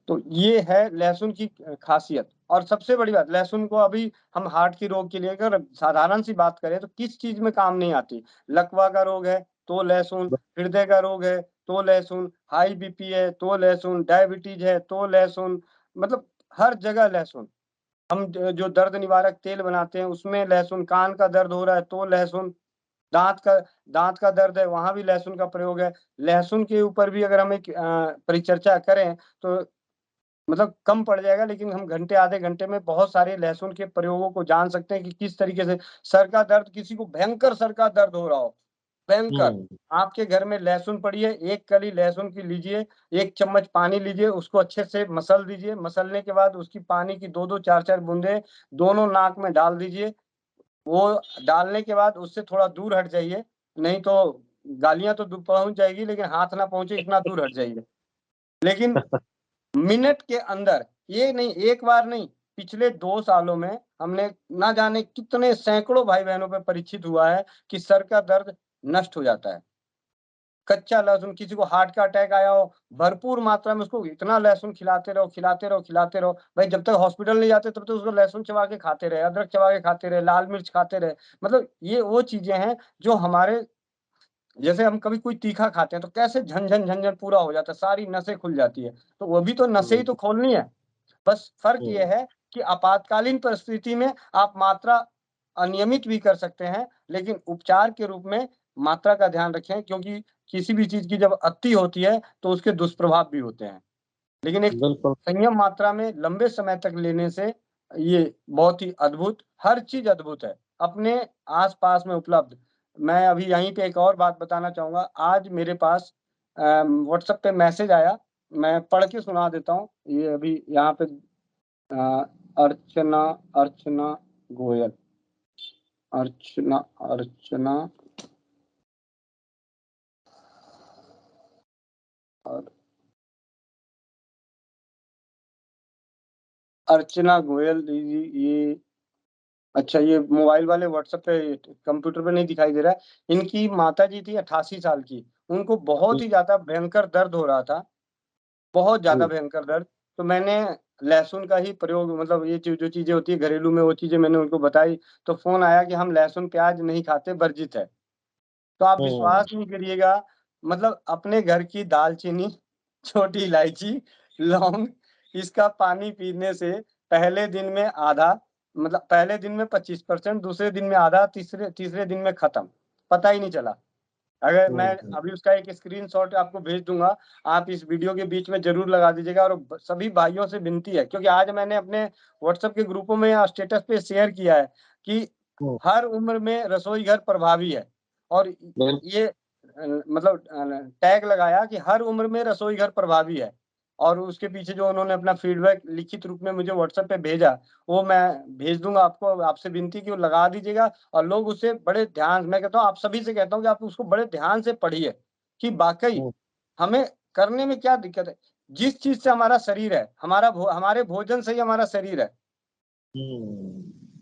[SPEAKER 2] तो ये है लहसुन की खासियत। और सबसे बड़ी बात, लहसुन को अभी हम हार्ट की रोग के लिए अगर साधारण सी बात करें तो किस चीज में काम नहीं आती। लकवा का रोग है तो लहसुन, हृदय का रोग है तो लहसुन, हाई बीपी है तो लहसुन, डायबिटीज है तो लहसुन, मतलब हर जगह लहसुन। हम जो दर्द निवारक तेल बनाते हैं उसमें लहसुन, कान का दर्द हो रहा है तो लहसुन, दांत का दांत का दर्द है वहां भी लहसुन का प्रयोग है। लहसुन के ऊपर भी अगर हम एक परिचर्चा करें तो मतलब कम पड़ जाएगा, लेकिन हम घंटे आधे घंटे में बहुत सारे लहसुन के प्रयोगों को जान सकते हैं कि किस तरीके से सर का दर्द, किसी को भयंकर सर का दर्द हो रहा हो, भयंकर,
[SPEAKER 1] हम्म,
[SPEAKER 2] आपके घर में लहसुन पड़ी है, 1 कली लहसुन की लीजिए, 1 चम्मच पानी लीजिए, उसको अच्छे से मसल दीजिए। मसलने के बाद उसकी पानी की 2-2 4-4 बूंदे दोनों नाक में डाल दीजिए। वो डालने के बाद उससे थोड़ा दूर हट जाइए, नहीं तो गालियाँ तो पहुँच जाएगी लेकिन हाथ ना पहुँचे इतना दूर हट जाइए। लेकिन मिनट के अंदर, ये नहीं, एक बार नहीं, पिछले 2 सालों में हमने ना जाने कितने सैकड़ों भाई-बहनों पे परीक्षित हुआ है कि सर का दर्द नष्ट हो जाता है। कच्चा लहसुन, किसी को हार्ट का अटैक आया हो, भरपूर मात्रा में उसको इतना लहसुन खिलाते रहो, खिलाते रहो, खिलाते रहो। भाई जब तक हॉस्पिटल नहीं जाते तब तक उसको लहसुन चबा के खाते रहे, अदरक चबा के खाते रहे, लाल मिर्च खाते रहे। मतलब ये वो चीज़ें हैं जो हमारे, जैसे हम कभी कोई तीखा खाते हैं तो कैसे झन-झन, झन-झन पूरा हो जाता है, सारी नसें खुल जाती है। तो वो भी तो नसें ही तो खोलनी है। बस फ़र्क ये
[SPEAKER 1] हम्म,
[SPEAKER 2] है कि आपातकालीन परिस्थिति में आप मात्रा अनियमित भी कर सकते हैं, लेकिन उपचार के रूप में मात्रा का ध्यान रखें, क्योंकि किसी भी चीज़ की जब अति होती है, तो उसके दुष्प्रभाव भी होते हैं। लेकिन एक
[SPEAKER 1] बिल्कुल।
[SPEAKER 2] संयम मात्रा में लंबे समय तक लेने से ये बहुत ही अद्भुत, हर चीज़ अद्भुत है, अपने आस-पास में उपलब्ध। मैं अभी यहीं पे एक और बात बताना चाहूँगा। आज मेरे पास व्हाट्सएप पे मैसेज आया, मैं पढ़ के सुना देता हूँ। ये अभी यहाँ पे अ, अर्चना अर्चना गोयल, अर्चना अर्चना और अर्चना गोयल जी, ये अच्छा, ये मोबाइल वाले व्हाट्सएप पे, कंप्यूटर पे नहीं दिखाई दे रहा है। इनकी माताजी थी 88 साल की, उनको बहुत ही ज़्यादा भयंकर दर्द हो रहा था, बहुत ज़्यादा
[SPEAKER 1] बिल्कुल।
[SPEAKER 2] भयंकर दर्द। तो मैंने लहसुन का ही प्रयोग, मतलब ये जो चीज़ें होती है घरेलू में, वो चीज़ें मैंने उनको बताई। तो फ़ोन आया कि हम लहसुन, प्याज़ नहीं खाते, वर्जित है। तो आप
[SPEAKER 1] हम्म,
[SPEAKER 2] विश्वास नहीं करिएगा, मतलब अपने घर की दालचीनी छोटी इलायची, लौंग, इसका पानी पीने से पहले दिन में आधा, मतलब पहले दिन में 25%, दूसरे दिन में आधा, तीसरे तीसरे दिन में खत्म, पता ही नहीं चला। अगर मैं अभी उसका एक स्क्रीनशॉट आपको भेज दूंगा, आप इस वीडियो के बीच में जरूर लगा दीजिएगा। और सभी भाइयों से विनती है, क्योंकि आज मैंने अपने व्हाट्सएप के ग्रुपों में या स्टेटस पे शेयर किया है कि हर उम्र में रसोई घर प्रभावी है, और ये मतलब टैग लगाया कि हर उम्र में रसोई घर प्रभावी है। और उसके पीछे जो उन्होंने अपना फीडबैक लिखित रूप में मुझे व्हाट्सएप पे भेजा, वो मैं भेज दूंगा आपको। आपसे विनती कि वो लगा दीजिएगा, और लोग उसे बड़े ध्यान, मैं कहता हूँ आप सभी से कहता हूँ कि आप उसको बड़े ध्यान से पढ़िए कि वाकई हमें करने में क्या दिक्कत है। जिस चीज से हमारा शरीर है, हमारे भोजन से ही हमारा शरीर है।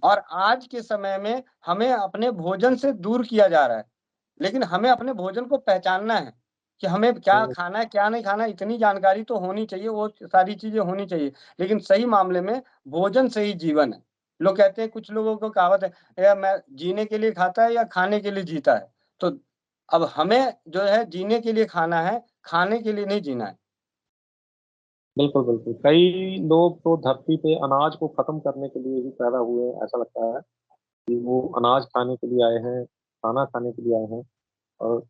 [SPEAKER 2] और आज के समय में हमें अपने भोजन से दूर किया जा रहा है, लेकिन हमें अपने भोजन को पहचानना है कि हमें क्या खाना है, क्या नहीं खाना है। इतनी जानकारी तो होनी चाहिए, वो सारी चीजें होनी चाहिए, लेकिन सही मामले में भोजन से ही जीवन है। लोग कहते हैं, कुछ लोगों को कहावत है, या मैं जीने के लिए खाता है या खाने के लिए जीता है। तो अब हमें जो है जीने के लिए खाना है, खाने के लिए नहीं जीना है।
[SPEAKER 1] बिल्कुल बिल्कुल। कई लोग तो धरती पे अनाज को खत्म करने के लिए ही पैदा हुए हैं, ऐसा लगता है कि वो अनाज खाने के लिए आए हैं, खाना खाने के लिए आए हैं, और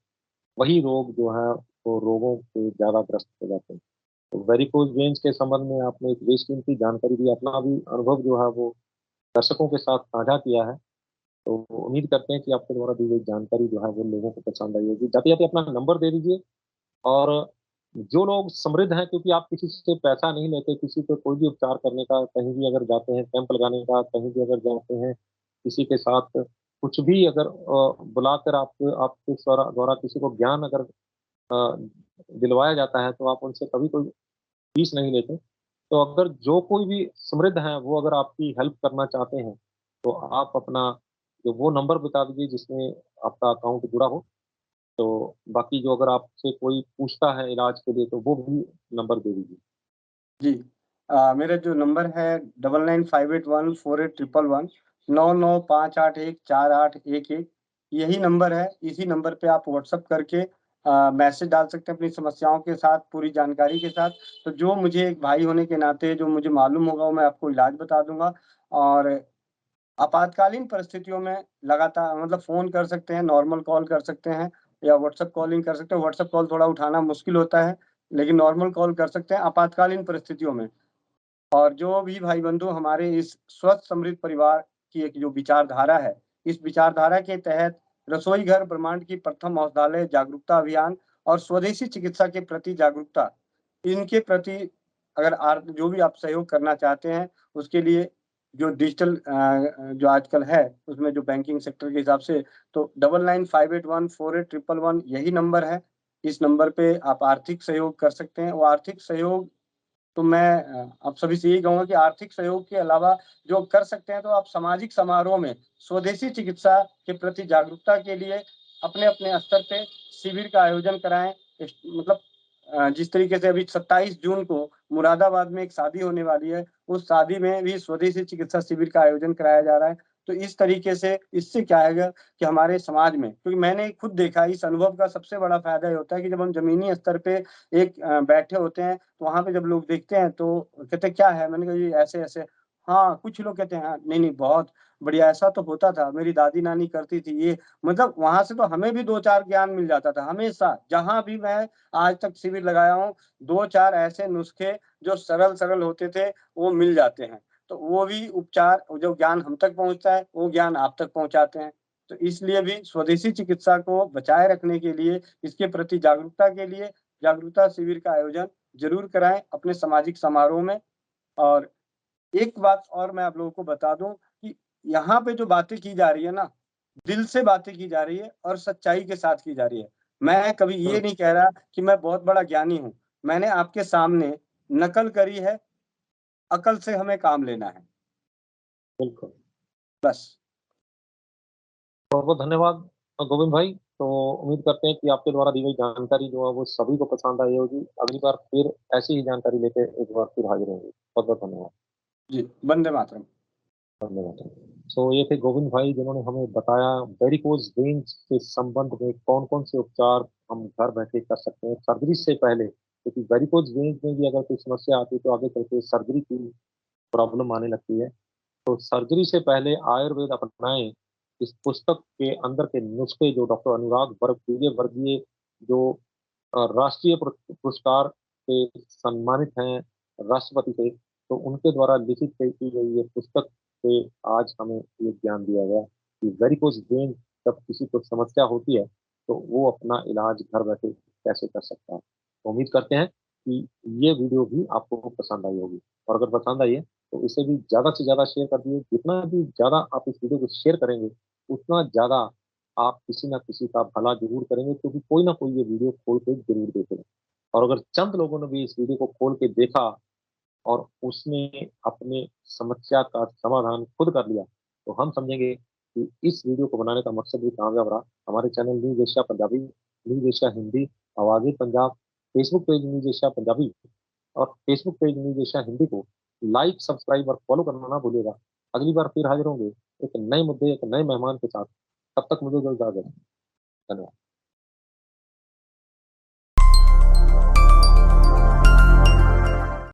[SPEAKER 1] वही रोग जो है वो रोगों से ज्यादा ग्रस्त हो जाते हैं। तो वेरिकोज वेन्स के संबंध में आपने एक बेशकीमती जानकारी दी, अपना भी अनुभव जो है वो दर्शकों के साथ साझा किया है। तो उम्मीद करते हैं कि आपके द्वारा दी गई जानकारी जो है वो लोगों को पसंद आई होगी। जाते जाते अपना नंबर दे दीजिए। और जो लोग समृद्ध हैं, क्योंकि आप किसी से पैसा नहीं लेते, किसी पे कोई भी उपचार करने का, कहीं भी अगर जाते हैं कैंप लगाने का, कहीं भी अगर जाते हैं किसी के साथ कुछ भी अगर बुलाकर आपके द्वारा किसी को ज्ञान अगर अ, दिलवाया जाता है, तो आप उनसे कभी कोई फीस नहीं लेते। तो अगर जो कोई भी समृद्ध हैं वो अगर आपकी हेल्प करना चाहते हैं, तो आप अपना जो वो नंबर बता दीजिए जिसमें आपका अकाउंट जुड़ा हो। तो बाकी जो अगर आपसे कोई पूछता है इलाज के लिए, तो वो भी नंबर दे दीजिए।
[SPEAKER 2] जी, मेरा जो नंबर है 9958148111, 9958148111, यही नंबर है। इसी नंबर पे आप व्हाट्सएप करके मैसेज डाल सकते हैं अपनी समस्याओं के साथ, पूरी जानकारी के साथ। तो जो मुझे एक भाई होने के नाते जो मुझे मालूम होगा, वो मैं आपको इलाज बता दूँगा। और आपातकालीन परिस्थितियों में लगातार मतलब फ़ोन कर सकते हैं, नॉर्मल कॉल कर सकते हैं, या व्हाट्सएप कॉलिंग कर सकते हैं। व्हाट्सएप कॉल थोड़ा उठाना मुश्किल होता है, लेकिन नॉर्मल कॉल कर सकते हैं आपातकालीन परिस्थितियों में। और जो भी भाई-बंधु हमारे इस स्वस्थ समृद्ध परिवार की एक जो विचारधारा है, इस विचारधारा के तहत रसोई घर ब्रह्मांड की प्रथम औषधालय जागरूकता अभियान और स्वदेशी चिकित्सा के प्रति जागरूकता, इनके प्रति अगर जो भी आप सहयोग करना चाहते हैं, उसके लिए जो डिजिटल जो आजकल है, उसमें जो बैंकिंग सेक्टर के हिसाब से, तो 9958148111 यही नंबर है। इस नंबर पे आप आर्थिक सहयोग कर सकते हैं। वो आर्थिक सहयोग तो मैं आप सभी से यही कहूँगा कि आर्थिक सहयोग के अलावा जो कर सकते हैं, तो आप सामाजिक समारोह में स्वदेशी चिकित्सा के प्रति जागरूकता के लिए अपने-अपने स्तर पे शिविर का आयोजन कराएँ। मतलब जिस तरीके से अभी 27 जून को मुरादाबाद में एक शादी होने वाली है, उस शादी में भी स्वदेशी चिकित्सा शिविर का आयोजन कराया जा रहा है। तो इस तरीके से इससे क्या आएगा कि हमारे समाज में, क्योंकि मैंने खुद देखा, इस अनुभव का सबसे बड़ा फ़ायदा ये होता है कि जब हम ज़मीनी स्तर पे एक बैठे होते हैं, तो वहाँ पे जब लोग देखते हैं तो कहते हैं, "क्या है?" मैंने कहा, "जी ऐसे-ऐसे।" हाँ, कुछ लोग कहते हैं, "हाँ, नहीं-नहीं बहुत बढ़िया, ऐसा तो होता था, मेरी दादी-नानी करती थी ये।" मतलब वहाँ से तो हमें भी 2-4 ज्ञान मिल जाता था हमेशा। जहाँ भी मैं आज तक शिविर लगाया हूँ, 2-4 ऐसे नुस्खे जो सरल-सरल होते थे, वो मिल जाते हैं। तो वो भी उपचार, जो ज्ञान हम तक पहुँचता है, वो ज्ञान आप तक पहुँचाते हैं। तो इसलिए भी स्वदेशी चिकित्सा को बचाए रखने के लिए, इसके प्रति जागरूकता के लिए जागरूकता शिविर का आयोजन ज़रूर कराएँ अपने सामाजिक समारोह में। और एक बात और मैं आप लोगों को बता दूँ कि यहाँ पे जो बातें की जा रही है ना, दिल से बातें की जा रही है और सच्चाई के साथ की जा रही है। मैं कभी ये नहीं कह रहा कि मैं बहुत बड़ा ज्ञानी हूँ। मैंने आपके सामने नकल करी है, अकल से हमें काम लेना है,
[SPEAKER 1] बिल्कुल।
[SPEAKER 2] बस।
[SPEAKER 1] बहुत-बहुत धन्यवाद गोविंद भाई। तो उम्मीद करते हैं कि आपके द्वारा दी गई जानकारी जो है वो सभी को पसंद आई होगी। अगली बार फिर ऐसी ही जानकारी लेके एक बार फिर हाज़िर होंगे। बहुत-बहुत धन्यवाद।
[SPEAKER 2] जी, वंदे मातरम।
[SPEAKER 1] धन्यवाद। ये थे गोविंद भाई, जिन्होंने हमें बताया वेरिकोज वेन्स के संबंध में कौन-कौन से उपचार हम घर बैठे कर सकते हैं सर्जरी से पहले। क्योंकि वेरिकोज वेन्स में भी अगर कोई समस्या आती है तो आगे चल के सर्जरी की प्रॉब्लम आने लगती है। तो सर्जरी से पहले आयुर्वेद अपनाएं। इस पुस्तक के अंदर के नुस्खे जो डॉक्टर अनुराग वर्गीय जो राष्ट्रीय पुरस्कार से सम्मानित हैं राष्ट्रपति से, तो उनके द्वारा लिखित की गई ये पुस्तक से आज हमें ये ज्ञान दिया गया कि वेरिकोज वेन जब किसी को समस्या होती है तो वो अपना इलाज घर बैठे कैसे कर सकता है। तो उम्मीद करते हैं कि ये वीडियो भी आपको पसंद आई होगी, और अगर पसंद आई है तो इसे भी ज़्यादा से ज़्यादा शेयर कर दिए। जितना भी ज़्यादा आप इस वीडियो को शेयर करेंगे उतना ज़्यादा आप किसी ना किसी का भला जरूर करेंगे, क्योंकि कोई ना कोई ये वीडियो खोल के जरूर देखेगा। और अगर चंद लोगों ने भी इस वीडियो को खोल के देखा और उसने अपने समस्या का समाधान खुद कर लिया, तो हम समझेंगे कि इस वीडियो को बनाने का मकसद भी कामयाब रहा। हमारे channel news Asia Punjabi, news Asia Hindi, Awaaze Punjab, Facebook page news Asia Punjabi और Facebook page news Asia Hindi को लाइक, सब्सक्राइब और फॉलो करना ना भूलिएगा। अगली बार फिर हाजिर होंगे एक नए मुद्दे, एक नए मेहमान के साथ। तब तक मुझे जो इजाजत है। धन्यवाद।